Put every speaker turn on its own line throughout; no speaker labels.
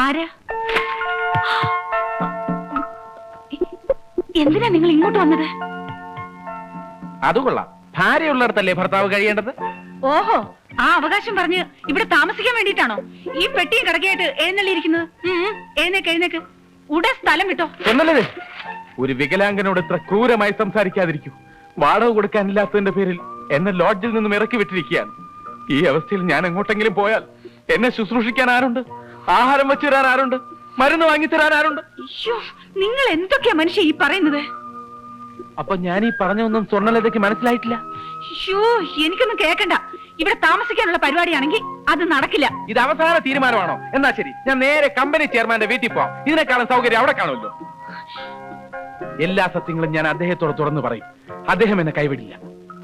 ആരാ? എന്തിനാ നിങ്ങൾ ഇങ്ങോട്ട് വന്നത്?
അത് കൊള്ളാം. ഭാര്യയുള്ളിടത്തല്ലേ ഭർത്താവ് കഴിയേണ്ടത്?
ഓഹോ, ആ അവകാശം പറഞ്ഞ് ഇവിടെ താമസിക്കാൻ വേണ്ടിട്ടാണോ ഈ പെട്ടിയും കിടക്കയായിട്ട് എഴുന്നള്ളിയിരിക്കുന്നത്? എഴുന്നേക്ക്, ഉടൻ സ്ഥലം വിട്ടോ.
ഒന്നല്ലേ, ഒരു വികലാംഗനോട് ഇത്ര ക്രൂരമായി സംസാരിക്കാതിരിക്കൂ. വാടക കൊടുക്കാനില്ലാത്തതിന്റെ പേരിൽ എന്നെ ലോഡ്ജിൽ നിന്നും ഇറക്കി വിട്ടിരിക്കുകയാണ്. ഈ അവസ്ഥയിൽ ഞാൻ എങ്ങോട്ടെങ്കിലും പോയാൽ എന്നെ ശുശ്രൂഷിക്കാൻ ആരുണ്ട്? ആഹാരം വെച്ചു തരാൻ ആരുണ്ട്? മരുന്ന് വാങ്ങിത്തരാൻ ആരുണ്ട്?
നിങ്ങൾ എന്തൊക്കെയാ മനുഷ്യ ഈ പറയുന്നത്?
അപ്പൊ ഞാൻ ഈ പറഞ്ഞൊന്നും സ്വർണ്ണലതയ്ക്ക് മനസ്സിലായിട്ടില്ല.
എനിക്കൊന്നും കേൾക്കണ്ട. ഇവിടെ താമസിക്കാനുള്ള പരിപാടിയാണെങ്കിൽ അത് നടക്കില്ല.
ഇത് അവസാന തീരുമാനമാണോ? എന്നാ ശരി, ഞാൻ നേരെ കമ്പനി ചെയർമാന്റെ വീട്ടിൽ പോവാം. ഇതിനേക്കാളും സൗകര്യം അവിടെ കാണുമല്ലോ. എല്ലാ സത്യങ്ങളും ഞാൻ അദ്ദേഹത്തോട് തുറന്നു പറയും. അദ്ദേഹം എന്നെ കൈവിടില്ല.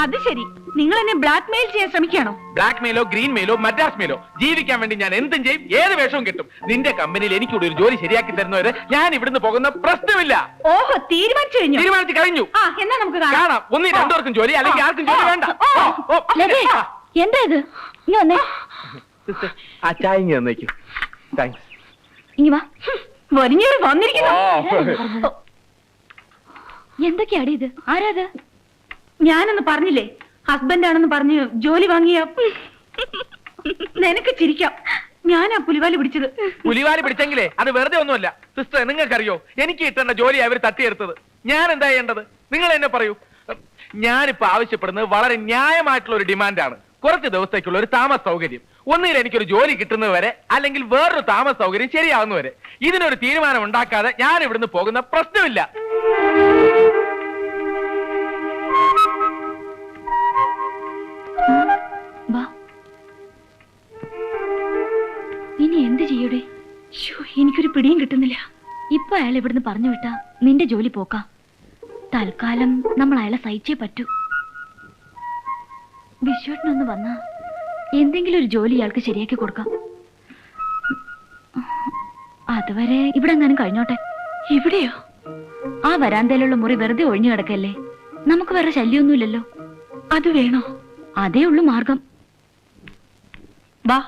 അത് ശരി, നിങ്ങൾ എന്നെ ബ്ലാക്ക് മെയിൽ ചെയ്യാൻ ശ്രമിക്കുകയാണോ?
ബ്ലാക്ക് മെയിലോ ഗ്രീൻ മെയിലോ മദ്രാസ് മെയിലോ, ജീവിക്കാൻ വേണ്ടി ഞാൻ എന്തും ചെയ്യും, ഏത് വേഷവും കിട്ടും. നിന്റെ കമ്പനിയിൽ എനിക്കൂടെ ഒരു ജോലി ശരിയാക്കി തരുന്നവരെ ഞാൻ ഇവിടുന്ന് പോകുന്ന പ്രശ്നമില്ല.
ഓഹോ, തീരുമാനിച്ചു
കഴിഞ്ഞു.
എന്നാ നമുക്ക്
കാണാം. ഒന്നി രണ്ടുപേർക്കും ജോലി, അല്ലെങ്കിൽ ആർക്കും ജോലി വേണ്ട.
എന്താ ഇത്? ഇനി വന്നേ.
ആ ചായ ഇങ്ങ് തന്നേക്കൂ. താങ്ക്സ്.
ഇനി വാ. വന്നിരിക്കുന്നു. എന്തൊക്കെയാടി ഇത്? ആരാത്? ഞാനൊന്ന് പറഞ്ഞില്ലേ, ഹസ്ബൻഡ് ആണെന്ന് പറഞ്ഞ് ജോലി വാങ്ങിയ. നിനക്ക് ചിരിക്കാം, ഞാനാ പുലിവാലി പിടിച്ചത്.
പുലിവാലി പിടിച്ചെങ്കിലേ അത് വെറുതെ ഒന്നുമല്ല സിസ്റ്റർ. നിങ്ങൾക്കറിയോ, എനിക്ക് കിട്ടേണ്ട ജോലി അവർ തട്ടിയെടുത്തത്. ഞാൻ എന്താ ചെയ്യേണ്ടത്? നിങ്ങൾ എന്നെ പറയൂ. ഞാനിപ്പോ ആവശ്യപ്പെടുന്നത് വളരെ ന്യായമായിട്ടുള്ള ഒരു ഡിമാൻഡാണ്. കുറച്ച് ദിവസത്തേക്കുള്ള ഒരു താമസ സൗകര്യം. ഒന്നുകിൽ എനിക്കൊരു ജോലി കിട്ടുന്നത് വരെ, അല്ലെങ്കിൽ വേറൊരു താമസ സൗകര്യം ശരിയാവുന്നവരെ. ഇതിനൊരു തീരുമാനം ഉണ്ടാക്കാതെ ഞാൻ ഇവിടുന്ന് പോകുന്ന പ്രശ്നമില്ല.
ഇനി എന്ത് ചെയ്യൂടെ? എനിക്കൊരു പിടിയും കിട്ടുന്നില്ല. ഇപ്പൊ അയാൾ ഇവിടുന്ന് പറഞ്ഞു വിട്ടാ നിന്റെ ജോലി പോക്കാം. തൽക്കാലം നമ്മൾ അയാളെ സഹിച്ചേ പറ്റൂ. വിശ്വട്ടിനൊന്ന് വന്നാ എന്തെങ്കിലും ഒരു ജോലി ഇയാൾക്ക് ശരിയാക്കി കൊടുക്കാം. അതുവരെ ഇവിടെ എങ്ങാനും കഴിഞ്ഞോട്ടെ. ഇവിടെയോ? ആ വരാന്തയിലുള്ള മുറി വെറുതെ ഒഴിഞ്ഞു കിടക്കല്ലേ. നമുക്ക് വേറെ ശല്യമൊന്നുമില്ലല്ലോ. അത് വേണോ? അതേ ഉള്ളു മാർഗം. വാ.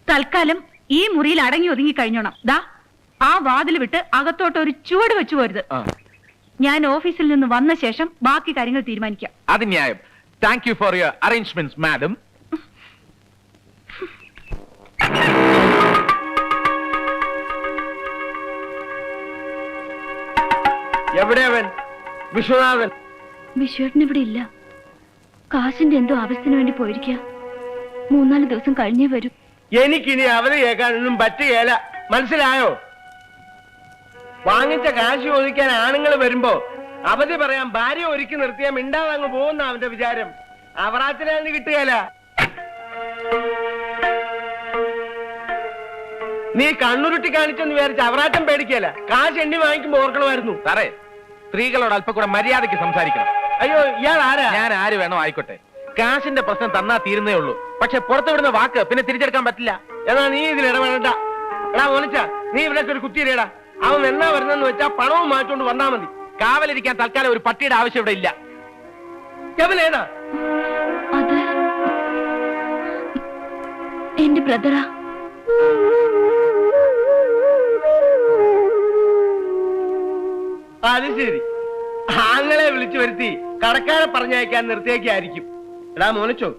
തൽക്കാലം ഈ മുറിയിൽ അടങ്ങി ഒതുങ്ങി കഴിഞ്ഞോണം. ദാ, ആ വാതിൽ വിട്ട് അകത്തോട്ട് ഒരു ചുവട് വെച്ചു പോരുത്. ഞാൻ ഓഫീസിൽ നിന്ന് വന്ന ശേഷം ബാക്കി കാര്യങ്ങൾ തീരുമാനിക്കാം.
അത് ന്യായം. Thank you for your arrangements madam.
എവിടെയവൻ? വിശ്വനാഥൻ.
വിശ്വേട്ടൻ ഇവിടെ ഇല്ല. കാശിന്റെ എന്തോ ആവശ്യത്തിന് വേണ്ടി പോയിരിക്കുക. 3-4 ദിവസം കഴിഞ്ഞേ വരൂ.
എനിക്കിനി അവധി കേൾക്കാനൊന്നും പറ്റുകയില്ല, മനസ്സിലായോ? വാങ്ങിച്ച കാശ് ചോദിക്കാൻ ആണുങ്ങൾ വരുമ്പോ അവധി പറയാൻ ഭാര്യ ഒരുക്കി നിർത്തിയാൽ മിണ്ടാതെ അങ്ങ് പോകുന്ന അവന്റെ വിചാരം. അവറാത്തിനു കിട്ടുകയില്ല. നീ കണ്ണുരുട്ടി കാണിച്ചെന്ന് വിചാരിച്ച അവറാറ്റം പേടിക്കല. കാശ് എണ്ണി വാങ്ങിക്കുമ്പോ ഓർക്കണമായിരുന്നു.
സാറേ, സ്ത്രീകളോട് അല്പം കൂടെ മര്യാദയ്ക്ക് സംസാരിക്കണം.
അയ്യോ, ഇയാൾ ആരാ?
ഞാൻ ആര് വേണോ ആയിക്കോട്ടെ. കാശിന്റെ പ്രശ്നം തന്നാ തീരുന്നേ ഉള്ളൂ. പക്ഷെ പുറത്തുവിടുന്ന വാക്ക് പിന്നെ തിരിച്ചെടുക്കാൻ പറ്റില്ല.
എന്നാ നീ ഇതിൽ ഇടപെടണ്ട. എടാ മോനിച്ച, നീ ഇവിടെ ഒരു കുത്തിയിലേടാ. അവൻ എന്നാ വരുന്നെന്ന് വെച്ചാ പണവും മാറ്റോണ്ട് വന്നാ മതി.
കാവലിരിക്കാൻ തൽക്കാലം ഒരു പട്ടിയുടെ ആവശ്യം ഇവിടെ ഇല്ല.
കെവൻ ഏതാ?
അത് എന്റെ ബ്രദറാ.
അത് ശരി, ആങ്ങളെ വിളിച്ചു വരുത്തി കടക്കാരെ പറഞ്ഞയക്കാൻ നിർത്തിയേക്കായിരിക്കും. എടാ മോനച്ചോ,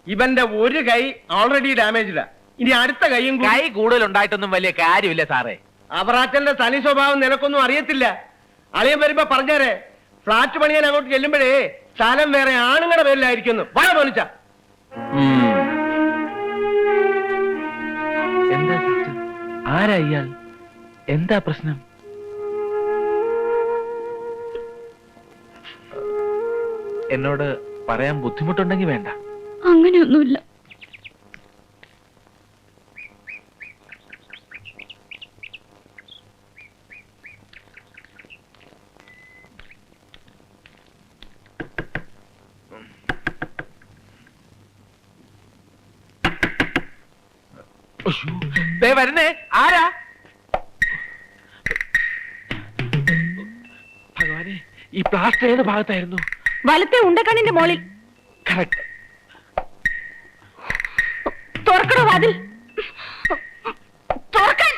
ഇവന്റെ ഒരു കൈ ഓൾറെഡി ഡാമേജിലാ. ഇനി അടുത്ത കൈയും
കൈ കൂടുതൽ ഉണ്ടായിട്ടൊന്നും വലിയ കാര്യമില്ല സാറേ.
അവറാച്ചന്റെ തനി സ്വഭാവം നിനക്കൊന്നും അറിയത്തില്ല. അളിയൻ വരുമ്പോ പറഞ്ഞേരെ, ഫ്ലാറ്റ് പണിയാൻ അങ്ങോട്ട് ചെല്ലുമ്പോഴേ സ്ഥലം വേറെ ആണുങ്ങളുടെ പേരിലായിരിക്കുന്നു. വാ മോനിച്ച.
എന്താ സിസ്റ്റർ, ആരാ ഇയാൾ? എന്താ പ്രശ്നം? എന്നോട് പറയാൻ ബുദ്ധിമുട്ടുണ്ടെങ്കിൽ വേണ്ട.
അങ്ങനെയൊന്നുമില്ല.
വരുന്നേ, ആരാ? ഭഗവാനെ, ഈ പ്ലാസ്റ്റർ ഏത് ഭാഗത്തായിരുന്നു?
വലത്തെ ഉണ്ടക്കണ്ണിന്റെ മോളിൽ.
കറക്റ്റ്.
തുറക്കണോ വാതിൽ? തുറക്കാൻ.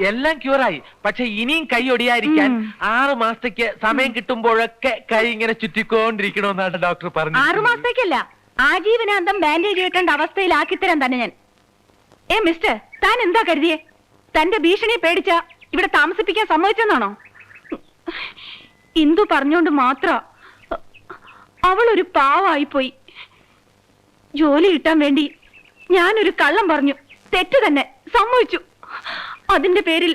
എല്ലാം ക്യൂറായി, പക്ഷെ ഇനിയും കൈ ഒടിയാതിരിക്കാൻ 6 മാസത്തേക്ക് സമയം കിട്ടുമ്പോഴൊക്കെ കൈ ഇങ്ങനെ ചുറ്റിക്കൊണ്ടിരിക്കണമെന്നാണ് ഡോക്ടർ പറഞ്ഞു.
6 മാസത്തേക്കല്ല, ആജീവനാന്തം ബാൻഡേജ് കിട്ടേണ്ട അവസ്ഥയിലാക്കിത്തരാൻ തന്നെ ഞാൻ. മിസ്റ്റർ, താൻ എന്താ കരുതിയേ? തന്റെ ഭീഷണിയെ പേടിച്ച ഇവിടെ താമസിപ്പിക്കാൻ സമ്മതിച്ചെന്നാണോ? ഇന്ദു പറഞ്ഞോണ്ട് മാത്ര അവളൊരു പാവായിപ്പോയി. ജോലി കിട്ടാൻ വേണ്ടി ഞാനൊരു കള്ളം പറഞ്ഞു, തെറ്റ് തന്നെ, സമ്മതിച്ചു. അതിന്റെ പേരിൽ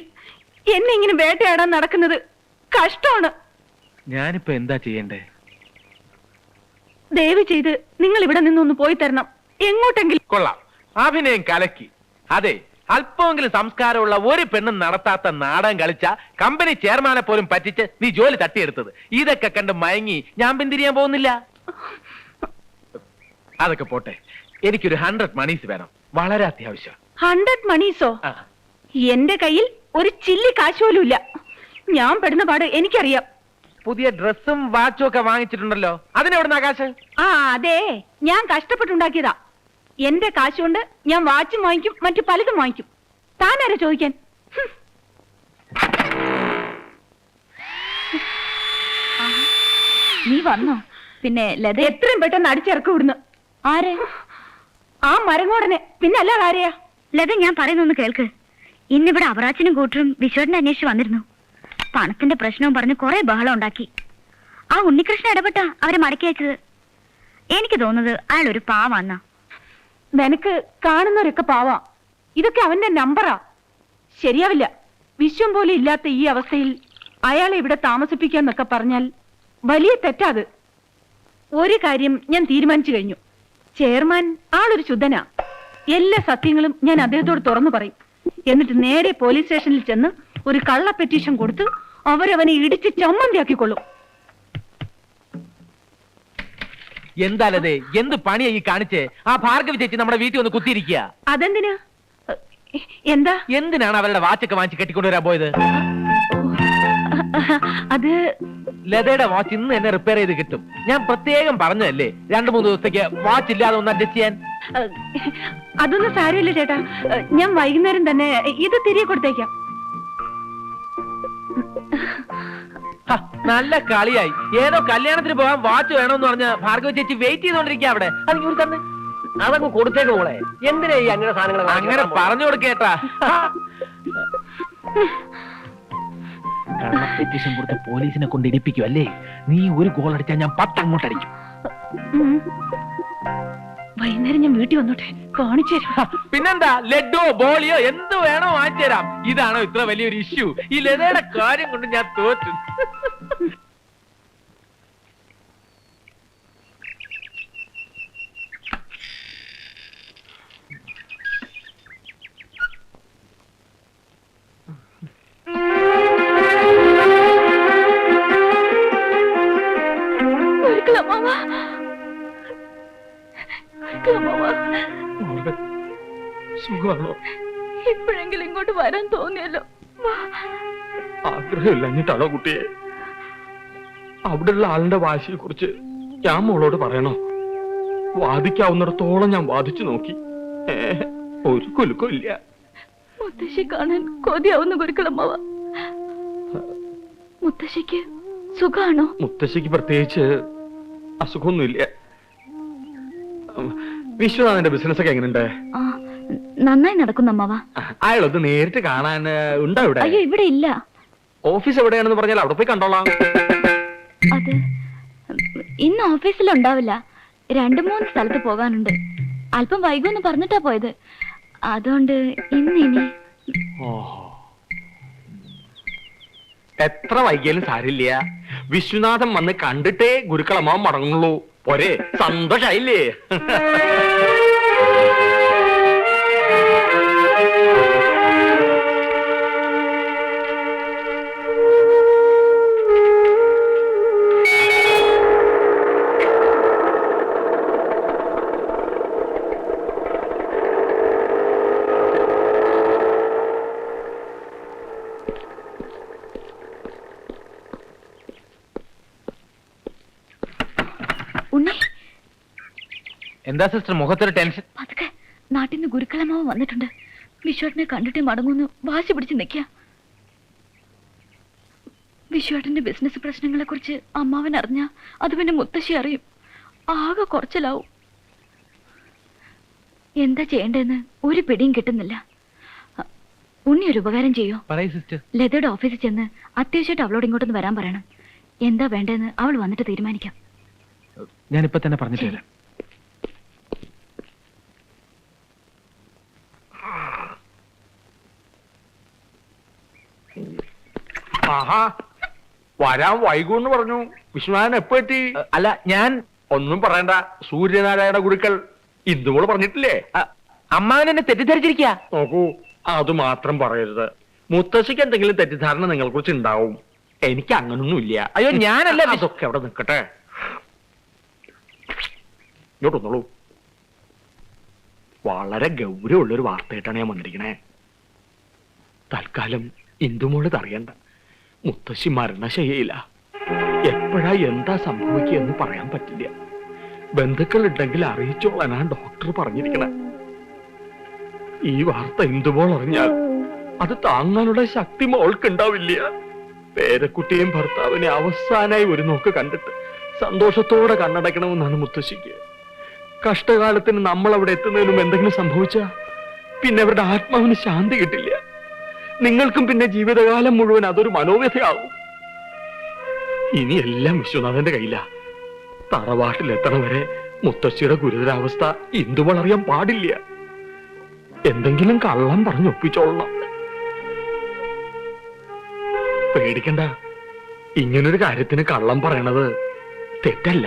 എന്നെ ഇങ്ങനെ വേട്ടയാടാൻ നടക്കുന്നത് കഷ്ടമാണ്.
ഞാനിപ്പോ എന്താ ചെയ്യണ്ടേ?
ദയവ് ചെയ്ത് നിങ്ങൾ ഇവിടെ നിന്നൊന്ന് പോയി തരണം, എങ്ങോട്ടെങ്കിലും.
കൊള്ളാം, അഭിനയം കലക്കി. അതെ, അല്പമെങ്കിലും സംസ്കാരമുള്ള ഒരു പെണ്ണും നടത്താത്ത നാടകം കളിച്ച കമ്പനി ചെയർമാനെ പോലും പറ്റിച്ച് നീ ജോലി തട്ടിയെടുത്തത്. ഇതൊക്കെ കണ്ട് മയങ്ങി ഞാൻ പിന്തിരിയാൻ പോകുന്നില്ല. അതൊക്കെ പോട്ടെ, എനിക്കൊരു 100 മണീസ് വേണം, വളരെ അത്യാവശ്യം.
100 മണീസോ? എന്റെ കയ്യിൽ ഒരു ചില്ലി കാശ് പോലും ഇല്ല. ഞാൻ പെടുന്ന പാട് എനിക്കറിയാം.
പുതിയ ഡ്രസ്സും വാച്ചും ഒക്കെ വാങ്ങിച്ചിട്ടുണ്ടല്ലോ, അതിനെവിടുന്ന കാശ്?
അതെ, ഞാൻ കഷ്ടപ്പെട്ടുണ്ടാക്കിയതാ. എന്റെ കാശ് കൊണ്ട് ഞാൻ വാച്ചും വാങ്ങിക്കും, മറ്റു പലതും വാങ്ങിക്കും. താനാരാ ചോദിക്കാൻ? നീ വന്നോ? പിന്നെ ലത എത്രയും പെട്ടെന്ന് അടിച്ചിറക്കി വിടുന്നു. ആരെ? ആ മരങ്ങോടനെ, പിന്നെ അല്ലാതെ ആരെയാ? ലത, ഞാൻ പറയുന്നൊന്ന് കേൾക്ക്. ഇന്നിവിടെ അവറാച്ചനും കൂട്ടരും വിശ്വനെ അന്വേഷിച്ച് വന്നിരുന്നു. പണത്തിന്റെ പ്രശ്നവും പറഞ്ഞ് കുറെ ബഹളം ഉണ്ടാക്കി. ആ ഉണ്ണികൃഷ്ണൻ ഇടപെട്ട അവരെ മടക്കി അയച്ചത്. എനിക്ക് തോന്നുന്നത് അയാൾ ഒരു പാവാന്ന. നിനക്ക് കാണുന്നവരൊക്കെ പാവാ. ഇതൊക്കെ അവന്റെ നമ്പറാ. ശരിയാവില്ല. വിശ്വം പോലെ ഇല്ലാത്ത ഈ അവസ്ഥയിൽ അയാളെ ഇവിടെ താമസിപ്പിക്കാന്നൊക്കെ പറഞ്ഞാൽ വലിയ തെറ്റാത്. ഒരു കാര്യം ഞാൻ തീരുമാനിച്ചു കഴിഞ്ഞു. ചെയർമാൻ ആളൊരു ശുദ്ധനാ. എല്ലാ സത്യങ്ങളും ഞാൻ അദ്ദേഹത്തോട് തുറന്നു പറയും. എന്നിട്ട് നേരെ പോലീസ് സ്റ്റേഷനിൽ ചെന്ന് ഒരു കള്ള പെറ്റീഷൻ കൊടുത്ത് അവരവനെ ഇടിച്ച് ചമ്മന്തിയാക്കിക്കൊള്ളും.
എന്താലേ, എന്ത് പണിയാ ഈ കാണിച്ചേ? ആ ഭാർഗവി ചേച്ചി നമ്മുടെ വീട്ടിൽ ഒന്ന് കുത്തിയിരിക്കുക.
അതെന്തിനാ? എന്താ?
എന്തിനാണ് അവരുടെ വാച്ചൊക്കെ വാങ്ങിച്ച് കെട്ടിക്കൊണ്ടുവരാൻ പോയത്?
അത്
ലതയുടെ വാച്ച് ഇന്ന് എന്നെ റിപ്പയർ ചെയ്ത് കിട്ടും. ഞാൻ പ്രത്യേകം പറഞ്ഞതല്ലേ 2-3 ദിവസത്തേക്ക് വാച്ച് ഇല്ലാതെ ഒന്ന് അഡ്ജസ്റ്റ് ചെയ്യാൻ.
അതൊന്നും സാരമില്ല ചേട്ടാ, ഞാൻ വൈകുന്നേരം തന്നെ ഇത് തിരികെ കൊടുത്തേക്കാം.
നല്ല കളിയായി. ഏതോ കല്യാണത്തിന് പോകാൻ വാച്ച് വേണമെന്ന് പറഞ്ഞ ഭാർഗവ ചേച്ചി വെയിറ്റ് ചെയ്തോണ്ടിരിക്കുക അവിടെ. അത് ഇങ്ങോട്ട് തന്നെ
അതങ്ങ് കൊടുത്തേക്ക് മോളെ. എന്തിനാ ഈ അങ്ങനെ സാധനങ്ങൾ
അങ്ങനെ പറഞ്ഞു കൊടുക്കേട്ടാ. കള്ള പെറ്റീഷൻ കൊടുത്ത പോലീസിനെ കൊണ്ട് ഇടിപ്പിക്കും അല്ലേ? നീ ഒരു ഗോൾ അടിച്ചാൽ ഞാൻ 10 അങ്ങോട്ട് അടിക്കും.
വൈകുന്നേരം ഞാൻ വീട്ടിൽ വന്നോട്ടെ, കാണിച്ചു തരാം.
പിന്നെന്താ, ലഡുവോ ബോളിയോ എന്ത് വേണോ വാങ്ങിച്ചു തരാം. ഇതാണോ ഇത്ര വലിയൊരു ഇഷ്യൂ? ഈ ലതയുടെ കാര്യം കൊണ്ട് ഞാൻ തോറ്റു.
സുഖമാണോ?
ഇപ്പോഴെങ്കിലും ഇങ്ങോട്ട് വരാൻ തോന്നിയല്ലോ.
ആഗ്രഹമില്ലഞ്ഞിട്ടാണോ കുട്ടിയെ? അവിടെയുള്ള ആളിന്റെ വാശിയെ കുറിച്ച് ഞാൻ മോളോട് പറയണോ? വാദിക്കാവുന്നിടത്തോളം ഞാൻ വാദിച്ചു നോക്കി, ഒരു കുലുക്കം ഇല്ല.
മുത്തശ്ശി കാണാൻ കൊതിയാവുന്ന ഗുരുക്കളമ്മ. മുത്തശ്ശിക്ക് സുഖാണോ?
മുത്തശ്ശിക്ക് പ്രത്യേകിച്ച് അസുഖമൊന്നുമില്ല. വിശ്വനാഥന്റെ ബിസിനസ് ഒക്കെ എങ്ങനെയുണ്ട്?
നന്നായി നടക്കുന്നു അമ്മാവ.
അയാളൊന്ന് നേരിട്ട് കാണാൻ ഉണ്ടോ ഇവിടെ?
അയ്യോ, ഇവിടെ ഇല്ല.
ഓഫീസ് എവിടെയാണെന്ന് പറഞ്ഞാൽ അവിടെ പോയി കണ്ടോളാം.
അത് ഇന്ന് ഓഫീസിലുണ്ടാവില്ല. 2-3 സ്ഥലത്ത് പോകാനുണ്ട്. അല്പം വൈകുമെന്ന് പറഞ്ഞിട്ടാ പോയത്. അതുകൊണ്ട് ഇന്നിനി.
എത്ര വൈകിയാലും സാരില്ല. വിശ്വനാഥൻ വന്ന് കണ്ടിട്ടേ ഗുരുക്കളമ്മ മടങ്ങുള്ളൂ. പോരെ? സന്തോഷായില്ലേ?
എന്താ സിസ്റ്റർ മുഖത്തൊരു ടെൻഷൻ?
പതുക്കെ നാട്ടിൽ നിന്ന് ഗുരുക്കളമാവ് വന്നിട്ടുണ്ട്. വിശ്വേട്ടനെ കണ്ടിട്ടേ മടങ്ങൂന്ന് വാശി പിടിച്ച് നിൽക്കുക. വിശ്വേട്ടന്റെ ബിസിനസ് പ്രശ്നങ്ങളെ കുറിച്ച് അമ്മാവൻ അറിഞ്ഞ അത് പിന്നെ മുത്തശ്ശി അറിയും. ആകെ കുറച്ചിലാവും. എന്താ ചെയ്യേണ്ടതെന്ന് ഒരു പിടിയും കിട്ടുന്നില്ല. ഉണ്ണി ഒരു ഉപകാരം ചെയ്യോ?
പറയ് സിസ്റ്റർ.
ലതയുടെ ഓഫീസിൽ ചെന്ന് അത്യാവശ്യമായിട്ട് അവളോട് ഇങ്ങോട്ടൊന്ന് വരാൻ പറയണം. എന്താ വേണ്ടതെന്ന് അവൾ വന്നിട്ട് തീരുമാനിക്കാം.
ഞാനിപ്പോ തന്നെ പറഞ്ഞിട്ട് വരാം.
ആഹാ, വരാൻ വൈകൂന്ന് പറഞ്ഞു. വിശ്വനാഥൻ എപ്പോ എത്തി?
അല്ല, ഞാൻ
ഒന്നും പറയണ്ട. സൂര്യനാരായണ ഗുരുക്കൾ ഇന്ദുമോള് പറഞ്ഞിട്ടില്ലേ?
അമ്മാവൻ എന്നെ തെറ്റിദ്ധരിച്ചിരിക്കുക.
നോക്കൂ, അത് മാത്രം പറയരുത്. മുത്തശ്ശിക്ക് എന്തെങ്കിലും തെറ്റിദ്ധാരണ നിങ്ങളെ കുറിച്ച് ഉണ്ടാവും. എനിക്ക് അങ്ങനൊന്നും ഇല്ല.
അയ്യോ, ഞാനല്ല.
അതൊക്കെ അവിടെ നിൽക്കട്ടെ. ഇങ്ങോട്ട് വന്നോളൂ. വളരെ ഗൗരവമുള്ളൊരു വാർത്തയായിട്ടാണ് ഞാൻ വന്നിരിക്കണേ. തൽക്കാലം ഇന്ദുമോള് അറിയണ്ട. മുത്തശ്ശി മരണശയ്യയില്ല. എപ്പോഴാ എന്താ സംഭവിക്കുക എന്ന് പറയാൻ പറ്റില്ല. ബന്ധുക്കൾ ഉണ്ടെങ്കിൽ അറിയിച്ചോളാനാണ് ഡോക്ടർ പറഞ്ഞിരിക്കണേ. ഈ വാർത്ത ഇന്ദുമോൾ അറിഞ്ഞാൽ അത് താങ്ങാനുള്ള ശക്തി മോൾക്ക് ഉണ്ടാവില്ല. പേരക്കുട്ടിയും ഭർത്താവിനെ അവസാനായി ഒരു നോക്ക് കണ്ടിട്ട് സന്തോഷത്തോടെ കണ്ണടക്കണമെന്നാണ് മുത്തശ്ശിക്ക്. കഷ്ടകാലത്തിന് നമ്മൾ അവിടെ എത്തുന്നതിനും എന്തെങ്കിലും സംഭവിച്ചാ പിന്നെ അവരുടെ ആത്മാവിന് ശാന്തി കിട്ടില്ല. നിങ്ങൾക്കും പിന്നെ ജീവിതകാലം മുഴുവൻ അതൊരു മനോവ്യഥയാവും. ഇനി എല്ലാം വിശ്വനാഥന്റെ കയ്യിലാ. തറവാട്ടിലെത്തണ വരെ മുത്തശ്ശിയുടെ ഗുരുതരാവസ്ഥ ഇന്ദുമോൾ അറിയാൻ പാടില്ല. എന്തെങ്കിലും കള്ളം പറഞ്ഞൊപ്പിച്ചോളണം. പേടിക്കണ്ട. ഇങ്ങനൊരു കാര്യത്തിന് കള്ളം പറയണത് തെറ്റല്ല.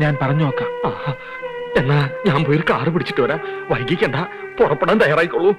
ഞാൻ പറഞ്ഞു നോക്കാം.
എന്നാ ഞാൻ പോയി ഒരു കാറ് പിടിച്ചിട്ട് വരാം. വൈകിക്കണ്ട, പുറപ്പെടാൻ തയ്യാറായിക്കോളൂ.